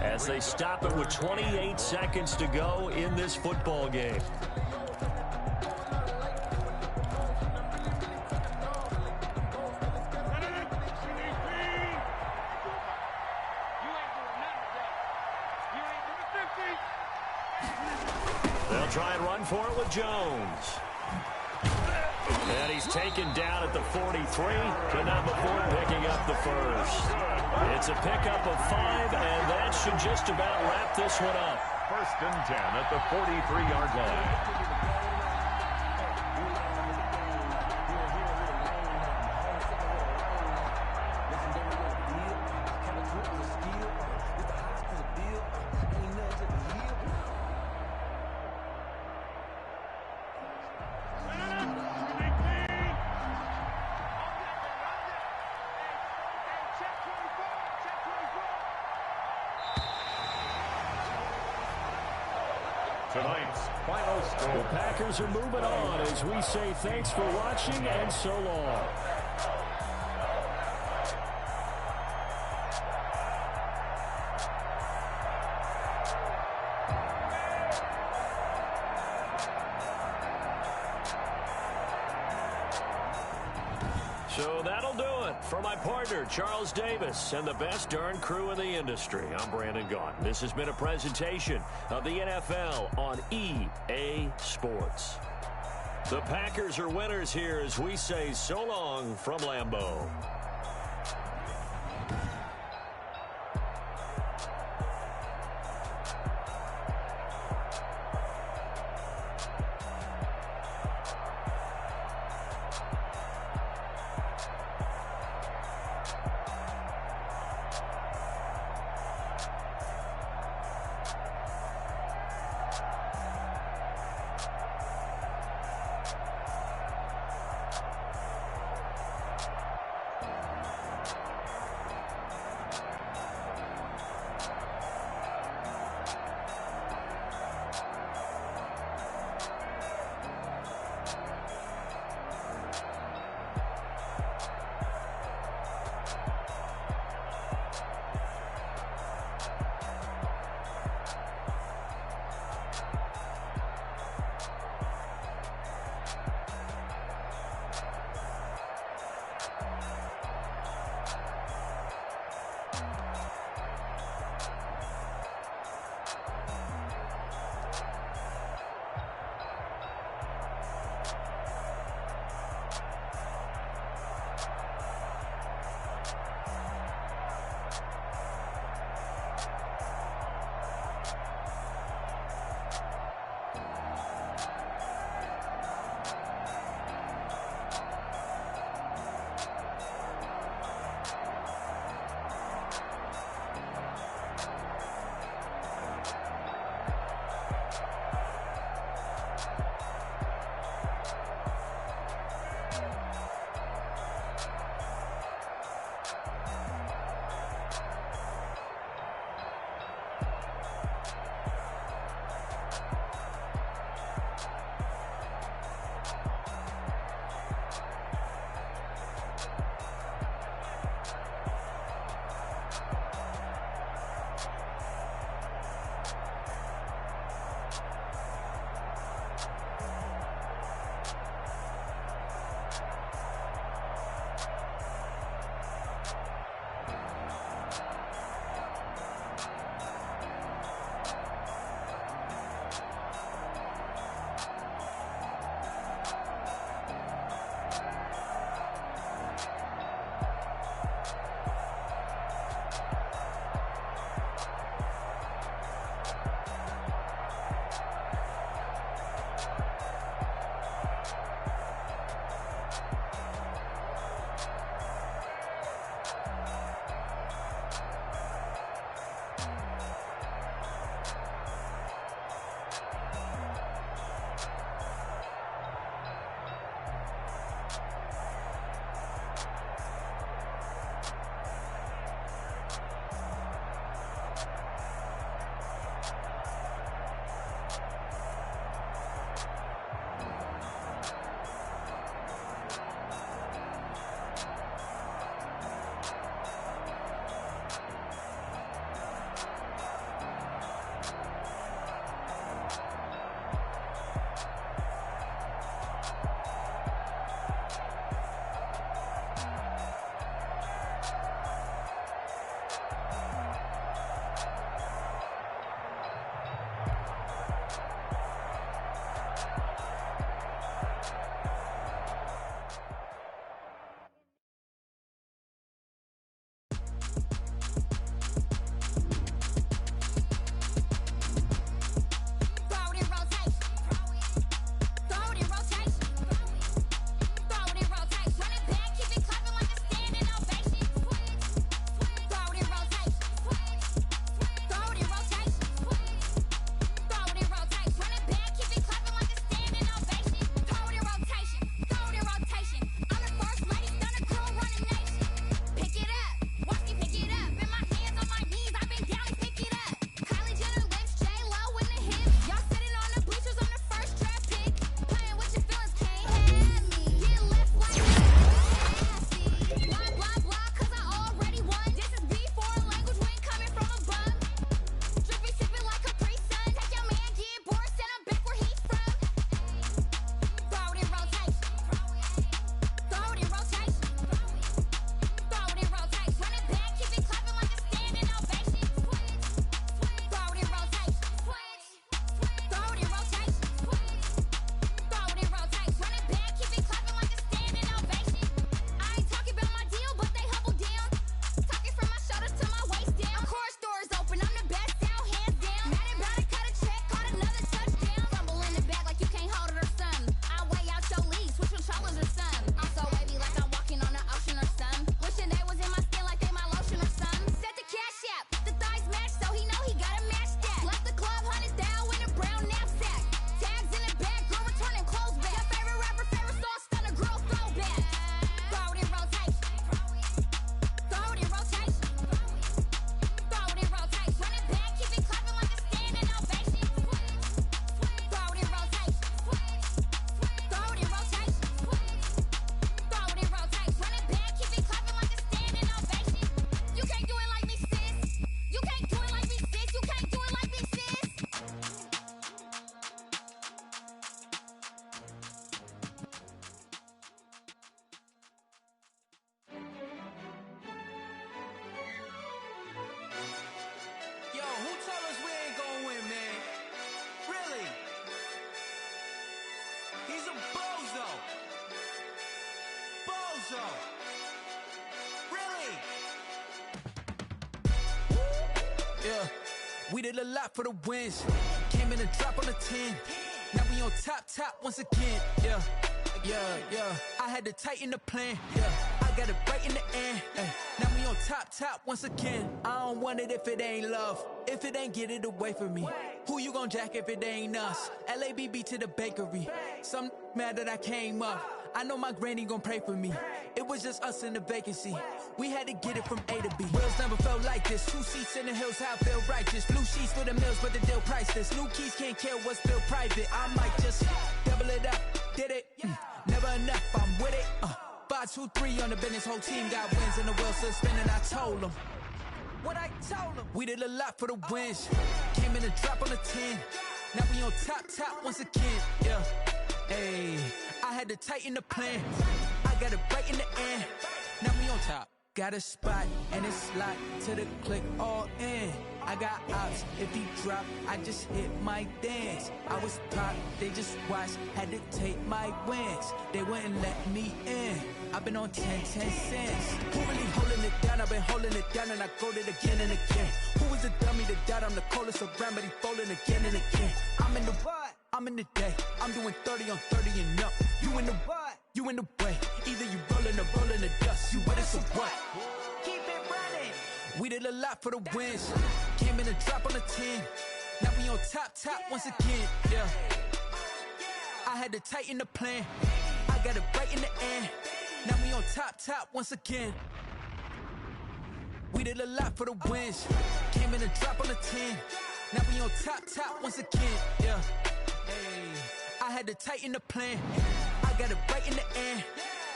as they stop it with 28 seconds to go in this football game. They'll try and run for it with Jones. And he's taken down at the 43, but not before picking up the first. It's a pickup of 5, and that should just about wrap this one up. First and 10 at the 43-yard line. tonight's final score. The Packers are moving on as we say thanks for watching and so long. So that'll do it for my partner, Charles Davis, and the best darn crew in the industry. I'm Brandon Gaughan. This has been a presentation of the NFL on EA Sports. The Packers are winners here as we say so long from Lambeau. We did a lot for the wins. Came in and drop on the 10. Now we on top once again. Yeah. I had to tighten the plan. Yeah. I got it right in the end. Now we on top once again. I don't want it if it ain't love. If it ain't, get it away from me. Who you gon' jack if it ain't us? LABB to the bakery. Some mad that I came up. I know my granny gon' pray for me. It was just us in the vacancy. We had to get it from A to B. Wheels never felt like this. 2 seats in the hills, how I feel righteous. Blue sheets for the mills, but the deal priceless. New keys can't kill what's still private. I might just double it up. Did it? Never enough, I'm with it. 5, 2, 3 on the business. Whole team got wins and the wheels still spinning. I told them what I told them. We did a lot for the wins. Came in and drop on the 10. Now we on top once again. Yeah. Hey, I had to tighten the plan. I got it right in the end. Now we on top. Got a spot and it's locked to the click all in. I got ops, if he drop, I just hit my dance. I was top, they just watched, had to take my wins. They wouldn't let me in. I've been on 10 cents. Who really holding it down? I've been holding it down and I go it again and again. Who was the dummy that died? I'm the coldest around, but he folding again and again. I'm in the what? I'm in the day. I'm doing 30 on 30 and up. You in the what? You in the way. Either you rolling or rolling the dust. You with us or what? Keep it running. We did a lot for the wins. Came in and drop on the 10. Now we on top once again. Yeah. I had to tighten the plan. I got it right in the end. Now we on top once again. We did a lot for the wins. Came in and drop on the 10. Now we on top once again. Yeah. Hey, I had to tighten the plan. I got it right in the end.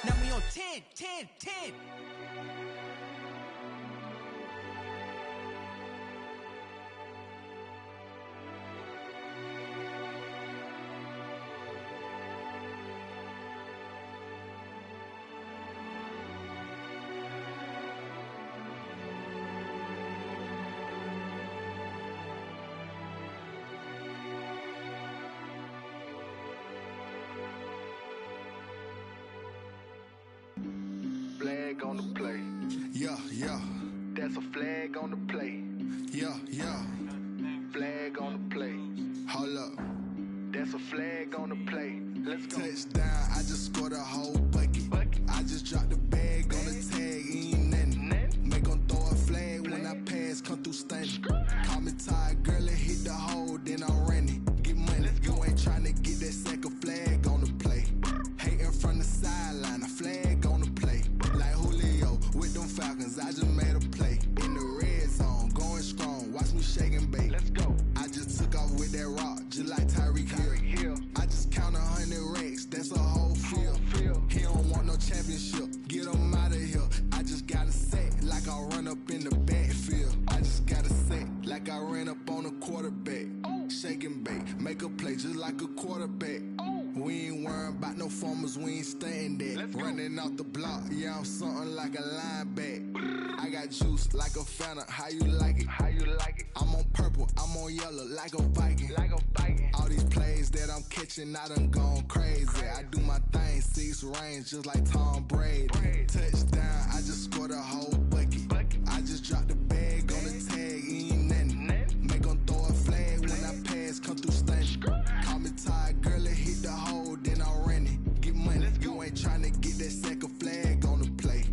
Now we on 10. Flag on the play. Yeah. That's a flag on the play. Yeah. Flag on the play. Hold up. That's a flag on the play. Let's go. Touchdown, I just scored a whole bucket. I just dropped the bag on the tag, ain't nothing. Make 'em throw a flag when I pass, come through stunning. Call me tired, girl, and hit the hole, then I'm running. Get money, you ain't tryna get that second flag on the play. Hating from the sideline, a flag on the play. Like Julio with them Falcons, I just made a play. In the red zone, going strong, watch me shake and bake. Let's go. I just took off with that rock, just like Tyreek Hill. I just count 100 racks, that's a whole field. He don't want no championship, get him out of here. I just got a set, like I run up in the backfield. I just got a set, like I ran up on a quarterback. Shake and bake, make a play just like a quarterback. We ain't worrying about no formers, we ain't staying there. Running out the block, yeah, I'm something like a linebacker. I got juice like a Fanta, how you like it? I'm on purple, I'm on yellow, like a Viking. All these plays that I'm catching, I done gone crazy. I do my thing, 6 range, just like Tom Brady. Touchdown, I just scored a whole bucket. I just dropped the bag on the tag, ain't nothing. Make 'em throw a flag when I pass, come through stunning. Call me tired, girl, and hit the hole, then I'm running. Get money, you ain't tryna get that second flag on the play.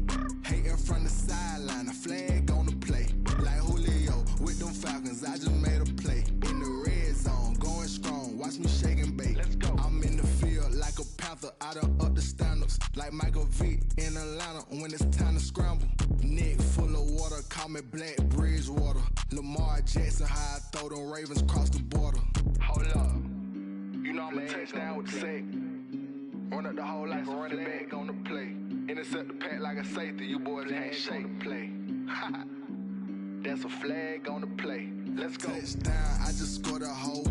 Hating from the sideline, a flag on the play. Like Julio with them Falcons, I just made a play. In the red zone, going strong, watch me shake and bake. I'm in the field like a Panther, I done up the standards. Like Michael Vick in Atlanta when it's time to scramble. Neck full of water, call me Black Bridgewater. Lamar Jackson, how I throw them Ravens cross the border. Hold up. You know I'm a touchdown with the sack. Run up the hole like a running back on the play. Intercept the pack like a safety. You boys can't shake the play. That's a flag on the play. Let's go. Touchdown, I just scored a whole